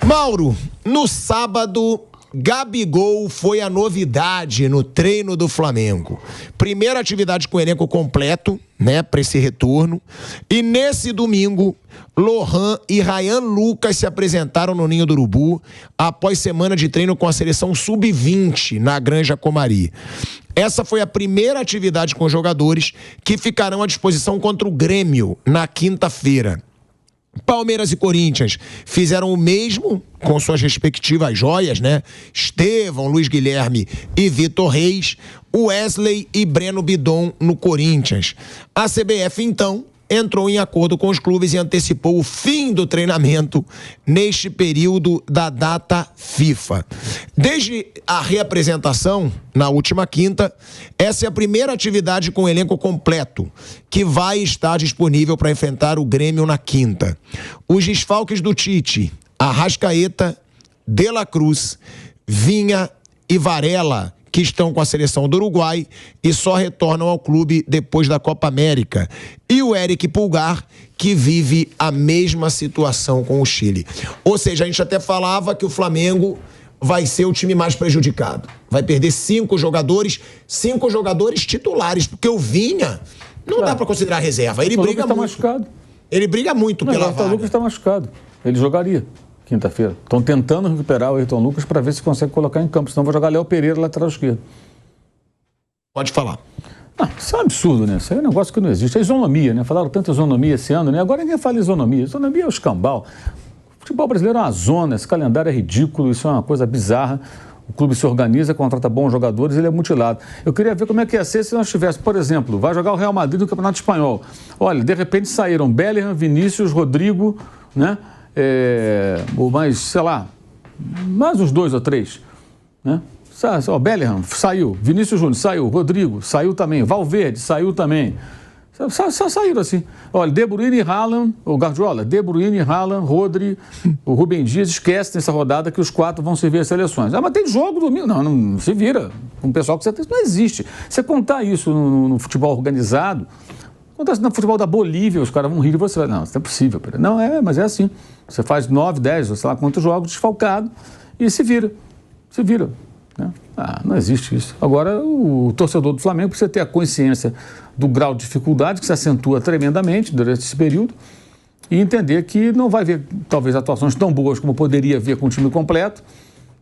Mauro, no sábado, Gabigol foi a novidade no treino do Flamengo. Primeira atividade com o elenco completo, né, para esse retorno. E nesse domingo, Lohan e Ryan Lucas se apresentaram no Ninho do Urubu após semana de treino com a seleção sub-20 na Granja Comari. Essa foi a primeira atividade com os jogadores que ficarão à disposição contra o Grêmio na quinta-feira. Palmeiras e Corinthians fizeram o mesmo com suas respectivas joias, né? Estevão, Luiz Guilherme e Vitor Reis, Wesley e Breno Bidon no Corinthians. A CBF, então, entrou em acordo com os clubes e antecipou o fim do treinamento neste período da data FIFA. Desde a reapresentação, na última quinta, essa é a primeira atividade com o elenco completo, que vai estar disponível para enfrentar o Grêmio na quinta. Os desfalques do Tite, Arrascaeta, De La Cruz, Vinha e Varela, que estão com a seleção do Uruguai e só retornam ao clube depois da Copa América. E o Eric Pulgar, que vive a mesma situação com o Chile. Ou seja, a gente até falava que o Flamengo vai ser o time mais prejudicado. Vai perder 5 jogadores titulares, porque o Vinha não dá para considerar reserva. Ele briga muito. Machucado. Ele briga muito pela vaga. O Lucas está machucado. Ele jogaria quinta-feira. Estão tentando recuperar o Ayrton Lucas para ver se consegue colocar em campo. Senão vai jogar Léo Pereira, lateral esquerdo. Pode falar. Isso é um absurdo, né? Isso é um negócio que não existe. É isonomia, né? Falaram tanto isonomia esse ano, né? Agora ninguém fala isonomia. Isonomia é o escambau. O futebol brasileiro é uma zona. Esse calendário é ridículo. Isso é uma coisa bizarra. O clube se organiza, contrata bons jogadores, ele é mutilado. Eu queria ver como é que ia ser se nós tivéssemos, por exemplo, vai jogar o Real Madrid no Campeonato Espanhol. Olha, de repente saíram Bellingham, Vinícius, Rodrigo, né? Mais, sei lá, mais uns 2 ou 3, né? Bellingham saiu, Vinícius Júnior saiu, Rodrigo saiu também, Valverde saiu também. Só saíram assim. Olha, De Bruyne e Haaland, o Guardiola, De Bruyne, Haaland, Rodri, o Rubem Dias, esquece nessa rodada que os 4 vão servir as seleções. Mas tem jogo domingo. Não se vira. Com o pessoal que você tem, não existe. Você contar isso no futebol organizado, acontece no futebol da Bolívia, os caras vão rir de você. Não, isso não é possível. Não, mas é assim. Você faz 9, 10, sei lá quantos jogos desfalcado e se vira. Né? Não existe isso. Agora, o torcedor do Flamengo precisa ter a consciência do grau de dificuldade que se acentua tremendamente durante esse período e entender que não vai ver, talvez, atuações tão boas como poderia ver com o time completo,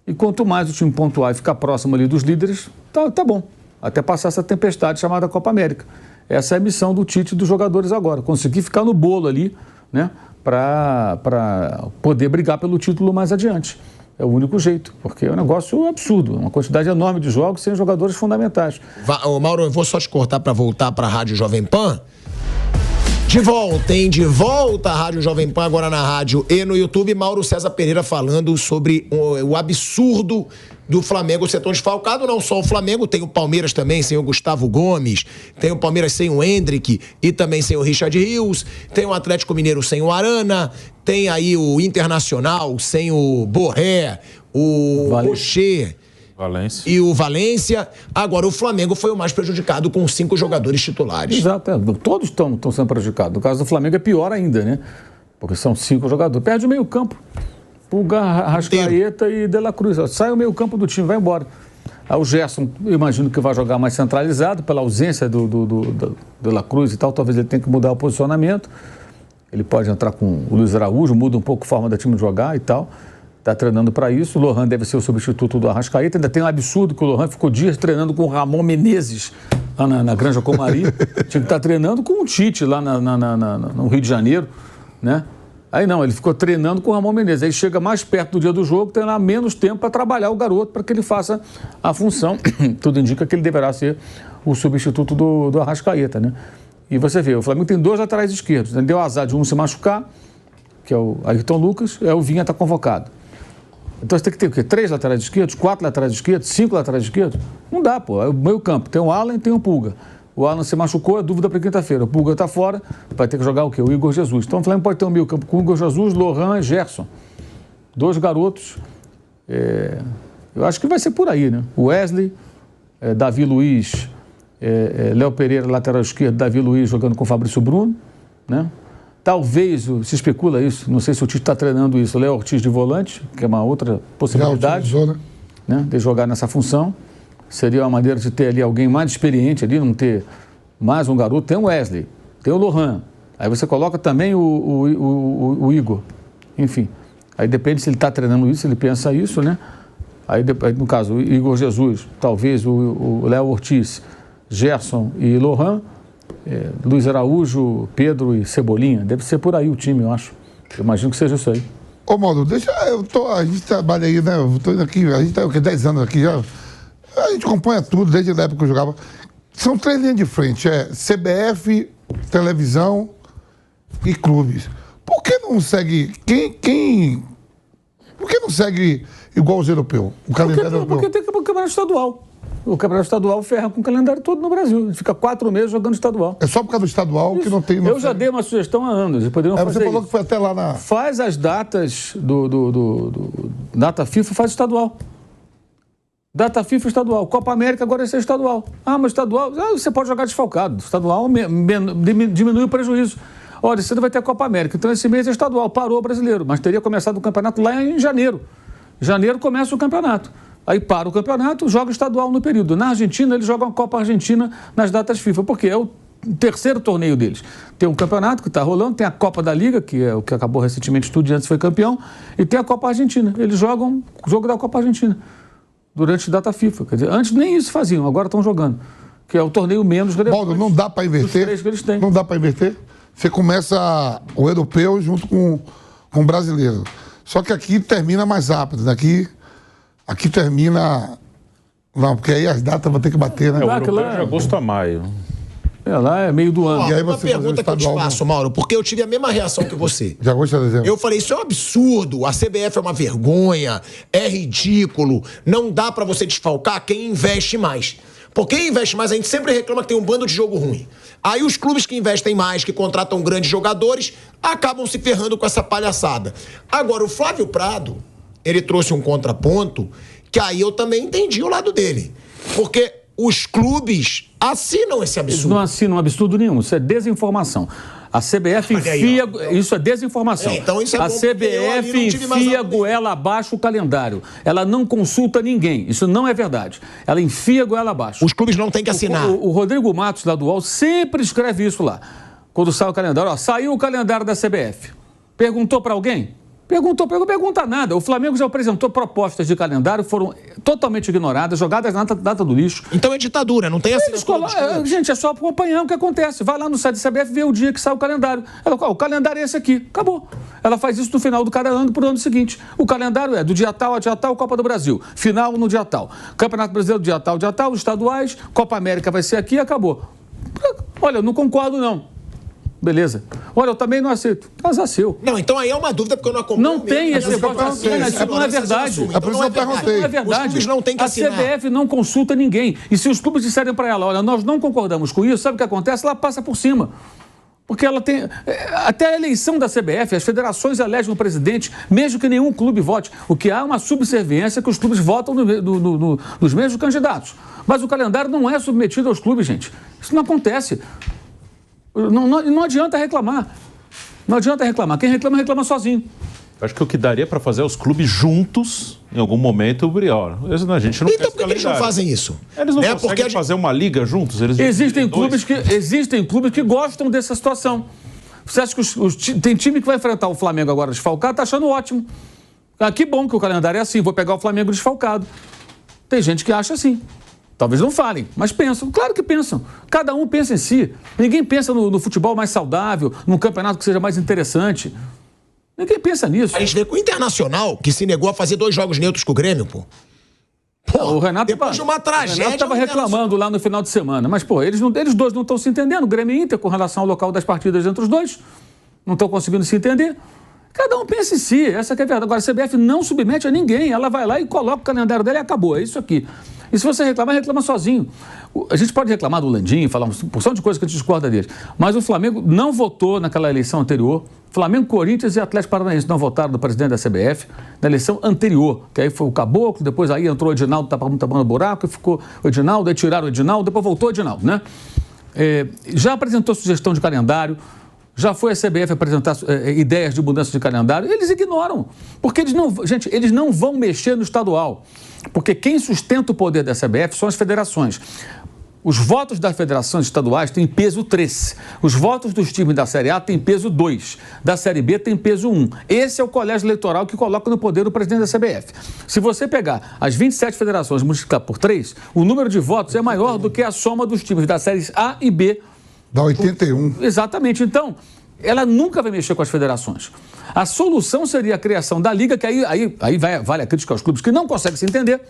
e quanto mais o time pontuar e ficar próximo ali dos líderes, tá bom. Até passar essa tempestade chamada Copa América. Essa é a missão do Tite e dos jogadores agora, conseguir ficar no bolo ali, né, para poder brigar pelo título mais adiante. É o único jeito, porque é um negócio absurdo, uma quantidade enorme de jogos sem jogadores fundamentais. Mauro, eu vou só te cortar para voltar para a Rádio Jovem Pan. De volta a Rádio Jovem Pan, agora na rádio e no YouTube. Mauro César Pereira falando sobre o absurdo do Flamengo ser tão desfalcado. Não só o Flamengo, tem o Palmeiras também sem o Gustavo Gomes, tem o Palmeiras sem o Hendrick e também sem o Richard Rios, tem o Atlético Mineiro sem o Arana, tem aí o Internacional sem o Borré, o Rocher e o Valência. Agora, o Flamengo foi o mais prejudicado com 5 jogadores titulares. Exato, todos estão sendo prejudicados. No caso do Flamengo é pior ainda, né? Porque são 5 jogadores. Perde o meio campo. Pulgar, Arrascaeta e De La Cruz. Sai o meio campo do time, vai embora. O Gerson, eu imagino que vai jogar mais centralizado, pela ausência do De La Cruz e tal. Talvez ele tenha que mudar o posicionamento. Ele pode entrar com o Luiz Araújo, muda um pouco a forma do time de jogar e tal. Está treinando para isso. O Lohan deve ser o substituto do Arrascaeta. Ainda tem um absurdo que o Lohan ficou dias treinando com o Ramon Menezes lá na Granja Comari. Tinha que estar treinando com o Tite lá no Rio de Janeiro, né? Aí não, ele ficou treinando com o Ramon Menezes. Aí chega mais perto do dia do jogo, tem lá menos tempo para trabalhar o garoto para que ele faça a função. Tudo indica que ele deverá ser o substituto do Arrascaeta, né? E você vê, o Flamengo tem 2 laterais esquerdos. Deu azar de um se machucar, que é o Ayrton Lucas, o Vinha está convocado. Então você tem que ter o quê? 3 laterais esquerdos, 4 laterais esquerdos, 5 laterais esquerdos? Não dá, pô. É o meio campo. Tem o Alan e tem o Pulga. O Alan se machucou, é dúvida para quinta-feira. O Pulga está fora, vai ter que jogar o quê? O Igor Jesus. Então o Flamengo pode ter um meio campo com o Igor Jesus, Lohan e Gerson. 2 garotos. Eu acho que vai ser por aí, né? O Wesley, Davi Luiz, Léo Pereira, lateral esquerdo, Davi Luiz jogando com o Fabrício Bruno, né? Talvez, se especula isso, não sei se o Tite está treinando isso, Léo Ortiz de volante, que é uma outra possibilidade, né, de jogar nessa função. Seria uma maneira de ter ali alguém mais experiente ali, não ter mais um garoto. Tem o Wesley, tem o Lohan. Aí você coloca também o Igor. Enfim, aí depende se ele está treinando isso, se ele pensa isso, né? Aí, no caso, o Igor Jesus, talvez o Léo Ortiz, Gerson e Lohan, Luiz Araújo, Pedro e Cebolinha. Deve ser por aí o time, eu acho. Eu imagino que seja isso aí. Ô, Mauro, a gente trabalha aí, né? Eu tô aqui, a gente tá 10 anos aqui já. A gente acompanha tudo, desde a época que eu jogava. São 3 linhas de frente, CBF, televisão e clubes. Por que não segue... Por que não segue igual os europeus? O calendário europeu? Porque tem que ir pro campeonato estadual. O campeonato estadual ferra com o calendário todo no Brasil. A gente fica 4 meses jogando estadual. É só por causa do estadual que não tem... Eu já dei uma sugestão há anos. Poderiam fazer você falou isso. que foi até lá na... Faz as datas data FIFA, faz estadual. Data FIFA estadual. Copa América agora vai ser estadual. Ah, mas estadual... você pode jogar desfalcado. Estadual diminui o prejuízo. Olha, você não vai ter a Copa América. Então esse mês é estadual. Parou o brasileiro. Mas teria começado o campeonato lá em janeiro. Janeiro começa o campeonato. Aí para o campeonato, joga estadual no período. Na Argentina, eles jogam a Copa Argentina nas datas FIFA, porque é o terceiro torneio deles. Tem um campeonato que está rolando, tem a Copa da Liga, que é o que acabou recentemente, Estudiantes foi campeão, e tem a Copa Argentina. Eles jogam o jogo da Copa Argentina durante a data FIFA. Quer dizer, antes nem isso faziam, agora estão jogando. Que é o torneio menos relevante. Baldo, não dá para inverter? Que eles têm. Não dá para inverter? Você começa o europeu junto com o brasileiro. Só que aqui termina mais rápido, né? Aqui termina... Não, porque aí as datas vão ter que bater, né? O europeu é de agosto a maio. Lá é meio do ano. E aí uma pergunta que eu te faço, Mauro, porque eu tive a mesma reação que você. De agosto a dezembro. Eu falei, isso é um absurdo, a CBF é uma vergonha, é ridículo, não dá pra você desfalcar quem investe mais. Porque quem investe mais, a gente sempre reclama que tem um bando de jogo ruim. Aí os clubes que investem mais, que contratam grandes jogadores, acabam se ferrando com essa palhaçada. Agora, o Flávio Prado, ele trouxe um contraponto que aí eu também entendi o lado dele. Porque os clubes assinam esse absurdo. Eles não assinam absurdo nenhum, isso é desinformação. A CBF enfia... Isso é desinformação. Então isso é a CBF enfia goela abaixo o calendário. Ela não consulta ninguém. Isso não é verdade. Ela enfia goela abaixo. Os clubes não têm que assinar. O Rodrigo Matos, lá do UOL, sempre escreve isso lá. Quando sai o calendário. Ó, saiu o calendário da CBF. Perguntou para alguém? Pergunta nada. O Flamengo já apresentou propostas de calendário, foram totalmente ignoradas, jogadas na data do lixo. Então é ditadura, não tem assinatura. Gente, é só acompanhar o que acontece. Vai lá no site da CBF, vê o dia que sai o calendário. Ela fala, o calendário é esse aqui. Acabou. Ela faz isso no final do cada ano pro ano seguinte. O calendário é do dia tal a dia tal, Copa do Brasil. Final no dia tal. Campeonato Brasileiro dia tal, estaduais, Copa América vai ser aqui e acabou. Olha, eu não concordo não. Beleza. Olha, eu também não aceito. Azar seu. Não, então aí é uma dúvida porque eu não acompanho. Não tem esse negócio de assinar, isso não é verdade. É por isso que eu perguntei. Não é verdade. Os clubes não têm que assinar. A CBF não consulta ninguém. E se os clubes disserem para ela, olha, nós não concordamos com isso, sabe o que acontece? Ela passa por cima. Porque ela tem... Até a eleição da CBF, as federações elegem um presidente, mesmo que nenhum clube vote. O que há é uma subserviência que os clubes votam nos mesmos candidatos. Mas o calendário não é submetido aos clubes, gente. Isso não acontece. Não adianta reclamar. Não adianta reclamar. Quem reclama, reclama sozinho. Acho que o que daria para fazer é os clubes juntos, em algum momento, a gente não quer. Então por que eles não fazem isso? Eles não conseguem fazer uma liga juntos? Existem clubes que gostam dessa situação. Você acha que tem time que vai enfrentar o Flamengo agora desfalcado, tá achando ótimo. Ah, que bom que o calendário é assim, vou pegar o Flamengo desfalcado. Tem gente que acha assim. Talvez não falem, mas pensam. Claro que pensam. Cada um pensa em si. Ninguém pensa no futebol mais saudável, num campeonato que seja mais interessante. Ninguém pensa nisso. A gente vê com o Internacional, que se negou a fazer 2 jogos neutros com o Grêmio, pô. O Renato depois de uma tragédia, estava reclamando lá no final de semana. Mas, pô, eles dois não estão se entendendo. O Grêmio e Inter, com relação ao local das partidas entre os dois, não estão conseguindo se entender. Cada um pensa em si, essa que é a verdade. Agora, a CBF não submete a ninguém. Ela vai lá e coloca o calendário dela e acabou. É isso aqui. E se você reclamar, reclama sozinho. A gente pode reclamar do Landim, falar uma porção de coisas que a gente discorda dele. Mas o Flamengo não votou naquela eleição anterior. Flamengo, Corinthians e Atlético Paranaense não votaram do presidente da CBF na eleição anterior. Que aí foi o Caboclo, depois aí entrou o Edinaldo, tapando buraco, e ficou o Edinaldo, aí tiraram o Edinaldo, depois voltou o Edinaldo, né? Já apresentou sugestão de calendário. Já foi a CBF apresentar ideias de mudança de calendário, eles ignoram. Porque eles não vão mexer no estadual. Porque quem sustenta o poder da CBF são as federações. Os votos das federações estaduais têm peso 3. Os votos dos times da Série A têm peso 2. Da Série B tem peso 1. Esse é o colégio eleitoral que coloca no poder o presidente da CBF. Se você pegar as 27 federações e multiplicar por 3, o número de votos é maior do que a soma dos times das séries A e B. Dá 81. Exatamente. Então, ela nunca vai mexer com as federações. A solução seria a criação da liga, que aí vale a crítica aos clubes que não conseguem se entender,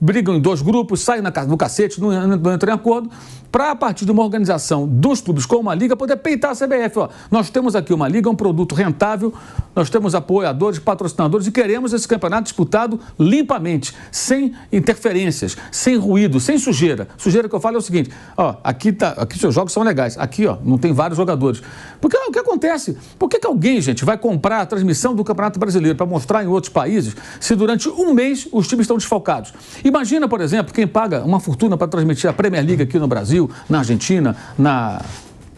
brigam em 2 grupos, saem no cacete, não entram em acordo, para, a partir de uma organização dos clubes com uma liga, poder peitar a CBF. Ó, nós temos aqui uma liga, um produto rentável, nós temos apoiadores, patrocinadores e queremos esse campeonato disputado limpamente, sem interferências, sem ruído, sem sujeira. Sujeira que eu falo é o seguinte, ó, aqui seus jogos são legais, aqui ó, não tem vários jogadores. Porque o que acontece? Por que alguém, gente, vai comprar a transmissão do Campeonato Brasileiro para mostrar em outros países se durante um mês os times estão desfalcados? Imagina, por exemplo, quem paga uma fortuna para transmitir a Premier League aqui no Brasil, na Argentina,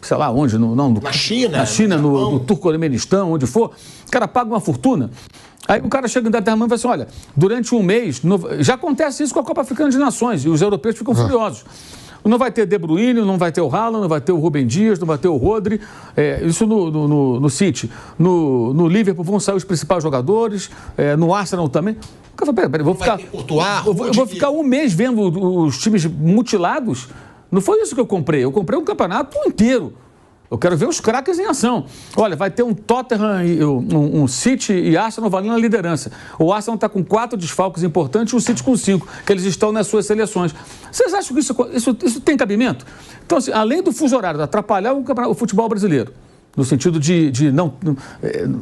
sei lá onde, na China, no Turcomenistão, onde for, o cara paga uma fortuna. Aí o cara chega em determinado e fala assim, olha, durante um mês, já acontece isso com a Copa Africana de Nações, e os europeus ficam furiosos. Não vai ter De Bruyne, não vai ter o Haaland, não vai ter o Rubem Dias, não vai ter o Rodri, isso no City. No Liverpool vão sair os principais jogadores, no Arsenal também. Eu falei, peraí, vou ficar um mês vendo os times mutilados. Não foi isso que eu comprei um campeonato inteiro. Eu quero ver os craques em ação. Olha, vai ter um Tottenham, um City e Arsenal valendo a liderança. O Arsenal está com 4 desfalques importantes e o City com 5, que eles estão nas suas seleções. Vocês acham que isso tem cabimento? Então, assim, além do fuso horário, de atrapalhar o futebol brasileiro, no sentido de não...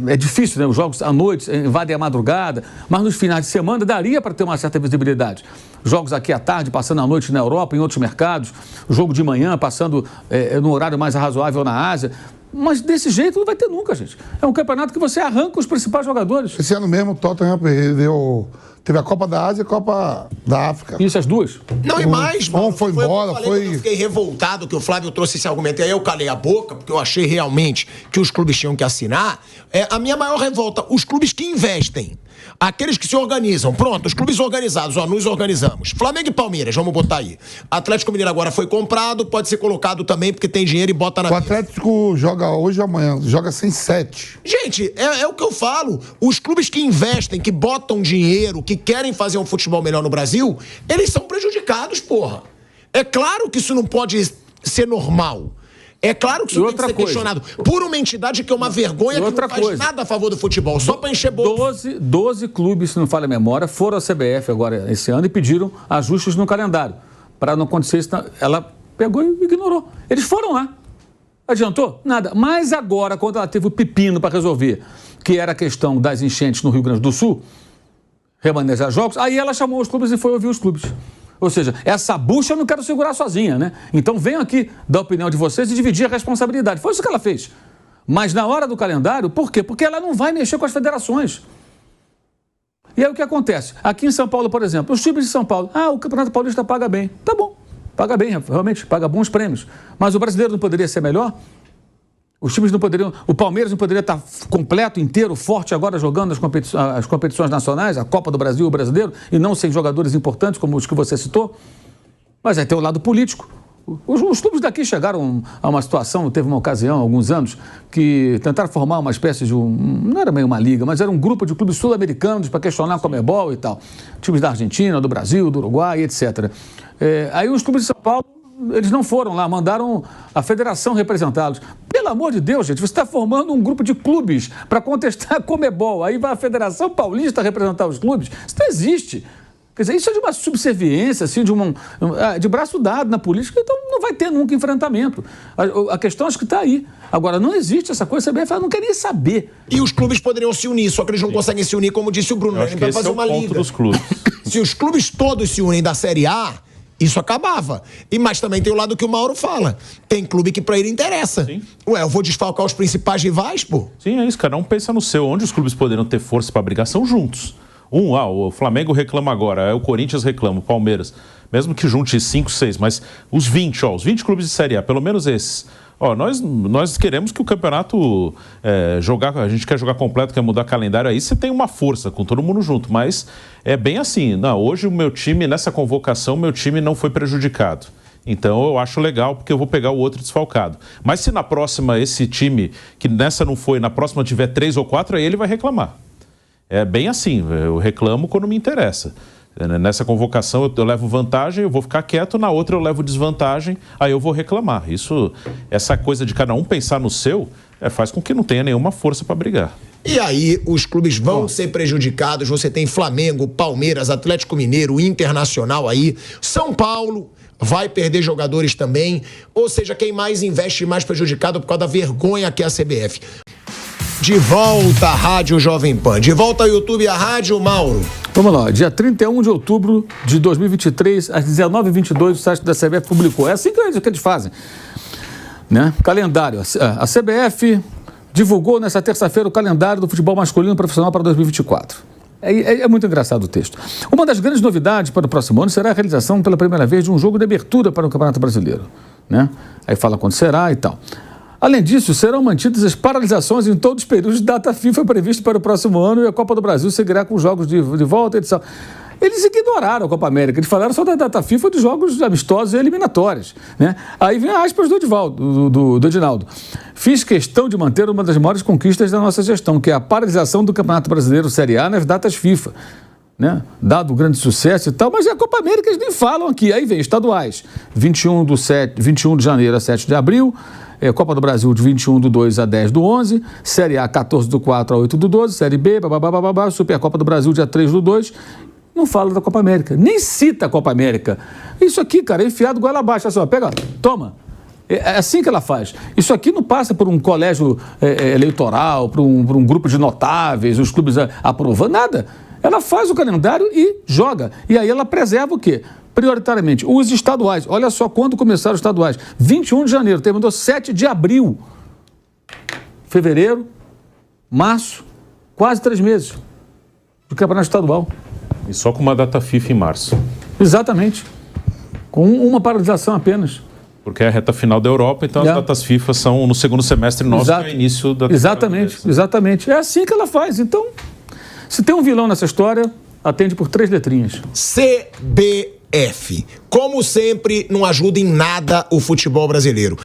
É difícil, né? Os jogos à noite invadem a madrugada, mas nos finais de semana daria para ter uma certa visibilidade. Jogos aqui à tarde, passando a noite na Europa, em outros mercados, o jogo de manhã, passando no horário mais razoável na Ásia. Mas desse jeito não vai ter nunca, gente. É um campeonato que você arranca os principais jogadores. Esse ano mesmo o Tottenham teve a Copa da Ásia e a Copa da África. Isso, as duas? Não, e mais, mano. Foi embora, Eu fiquei revoltado que o Flávio trouxe esse argumento. E aí eu calei a boca, porque eu achei realmente que os clubes tinham que assinar. A minha maior revolta, os clubes que investem. Aqueles que se organizam. Pronto, os clubes organizados, ó, nos organizamos. Flamengo e Palmeiras, vamos botar aí. Atlético Mineiro agora foi comprado, pode ser colocado também, porque tem dinheiro e bota na... O Atlético joga hoje ou amanhã, joga sem 7. Gente, é o que eu falo. Os clubes que investem, que botam dinheiro, que querem fazer um futebol melhor no Brasil, eles são prejudicados, porra. É claro que isso não pode ser normal. É claro que isso tem que ser questionado por uma entidade que é uma vergonha, que não faz nada a favor do futebol, só para encher bolsa. 12 clubes, se não falha a memória, foram à CBF agora esse ano e pediram ajustes no calendário. Para não acontecer isso, ela pegou e ignorou. Eles foram lá. Adiantou? Nada. Mas agora, quando ela teve o pepino para resolver, que era a questão das enchentes no Rio Grande do Sul, remanejar jogos, aí ela chamou os clubes e foi ouvir os clubes. Ou seja, essa bucha eu não quero segurar sozinha, né? Então venham aqui dar a opinião de vocês e dividir a responsabilidade. Foi isso que ela fez. Mas na hora do calendário, por quê? Porque ela não vai mexer com as federações. E aí o que acontece? Aqui em São Paulo, por exemplo, os times de São Paulo, o Campeonato Paulista paga bem. Tá bom, paga bem, realmente, paga bons prêmios. Mas o brasileiro não poderia ser melhor? Os times não poderiam... O Palmeiras não poderia estar completo, inteiro, forte agora jogando as competições nacionais, a Copa do Brasil, o brasileiro, e não sem jogadores importantes como os que você citou? Mas aí tem o lado político. Os clubes daqui chegaram a uma situação, teve uma ocasião, há alguns anos, que tentaram formar uma espécie de não era meio uma liga, mas era um grupo de clubes sul-americanos para questionar a Conmebol e tal. Times da Argentina, do Brasil, do Uruguai, etc. Aí os clubes de São Paulo, eles não foram lá, mandaram a federação representá-los. Pelo amor de Deus, gente, você está formando um grupo de clubes para contestar a Conmebol. Aí vai a Federação Paulista representar os clubes. Isso não existe. Quer dizer, isso é de uma subserviência, assim, de braço dado na política, então não vai ter nunca enfrentamento. A questão acho que está aí. Agora, não existe essa coisa, a CBF não quer nem saber. E os clubes poderiam se unir, só que eles não conseguem se unir, como disse o Bruno. Acho que esse é o ponto dos clubes. Se os clubes todos se unem da Série A, isso acabava. Mas também tem o lado que o Mauro fala. Tem clube que pra ele interessa. Sim. Eu vou desfalcar os principais rivais, pô? Sim, é isso, cada um pensa no seu. Onde os clubes poderiam ter força pra brigar são juntos. O Flamengo reclama agora, o Corinthians reclama, o Palmeiras. Mesmo que junte 5, 6, mas os 20 clubes de Série A, pelo menos esses. Ó, nós queremos que o campeonato a gente quer jogar completo, quer mudar calendário, aí você tem uma força com todo mundo junto, mas é bem assim, não, hoje o meu time, nessa convocação, meu time não foi prejudicado. Então eu acho legal, porque eu vou pegar o outro desfalcado. Mas se na próxima esse time, que nessa não foi, na próxima tiver 3 ou 4, aí ele vai reclamar. É bem assim, eu reclamo quando me interessa. Nessa convocação eu levo vantagem, eu vou ficar quieto, na outra eu levo desvantagem, aí eu vou reclamar. Essa coisa de cada um pensar no seu, faz com que não tenha nenhuma força para brigar. E aí os clubes vão ser prejudicados, você tem Flamengo, Palmeiras, Atlético Mineiro, Internacional aí, São Paulo vai perder jogadores também, ou seja, quem mais investe mais prejudicado por causa da vergonha que é a CBF. De volta à Rádio Jovem Pan, de volta ao YouTube e à Rádio Mauro. Vamos lá, dia 31 de outubro de 2023, às 19h22, o site da CBF publicou. É assim que eles fazem, né? Calendário. A CBF divulgou nessa terça-feira o calendário do futebol masculino profissional para 2024. É muito engraçado o texto. Uma das grandes novidades para o próximo ano será a realização pela primeira vez de um jogo de abertura para o Campeonato Brasileiro, né? Aí fala quando será e tal. Além disso, serão mantidas as paralisações em todos os períodos de data FIFA previsto para o próximo ano e a Copa do Brasil seguirá com jogos de volta e edição. Eles ignoraram a Copa América, eles falaram só da data FIFA de jogos amistosos e eliminatórios, né? Aí vem aspas do Edinaldo. Fiz questão de manter uma das maiores conquistas da nossa gestão, que é a paralisação do Campeonato Brasileiro Série A nas datas FIFA, né? Dado o grande sucesso e tal, mas a Copa América eles nem falam aqui. Aí vem estaduais, 21 de janeiro a 7 de abril, Copa do Brasil de 21/2 a 10/11, Série A 14/4 a 8/12, Série B, Supercopa do Brasil dia 3/2, não fala da Copa América, nem cita a Copa América. Isso aqui, cara, é enfiado goela abaixo, assim, ó, pega, toma. É assim que ela faz. Isso aqui não passa por um colégio eleitoral, por um grupo de notáveis, os clubes aprovando, nada. Ela faz o calendário e joga. E aí ela preserva o quê? Prioritariamente, os estaduais. Olha só quando começaram os estaduais. 21 de janeiro, terminou 7 de abril. Fevereiro, março, quase 3 meses do campeonato estadual. E só com uma data FIFA em março. Exatamente. Com uma paralisação apenas. Porque é a reta final da Europa, então as datas FIFA são no segundo semestre nosso, que é o início da... Exatamente. É assim que ela faz. Então, se tem um vilão nessa história, atende por 3 letrinhas. CBF. Como sempre, não ajuda em nada o futebol brasileiro.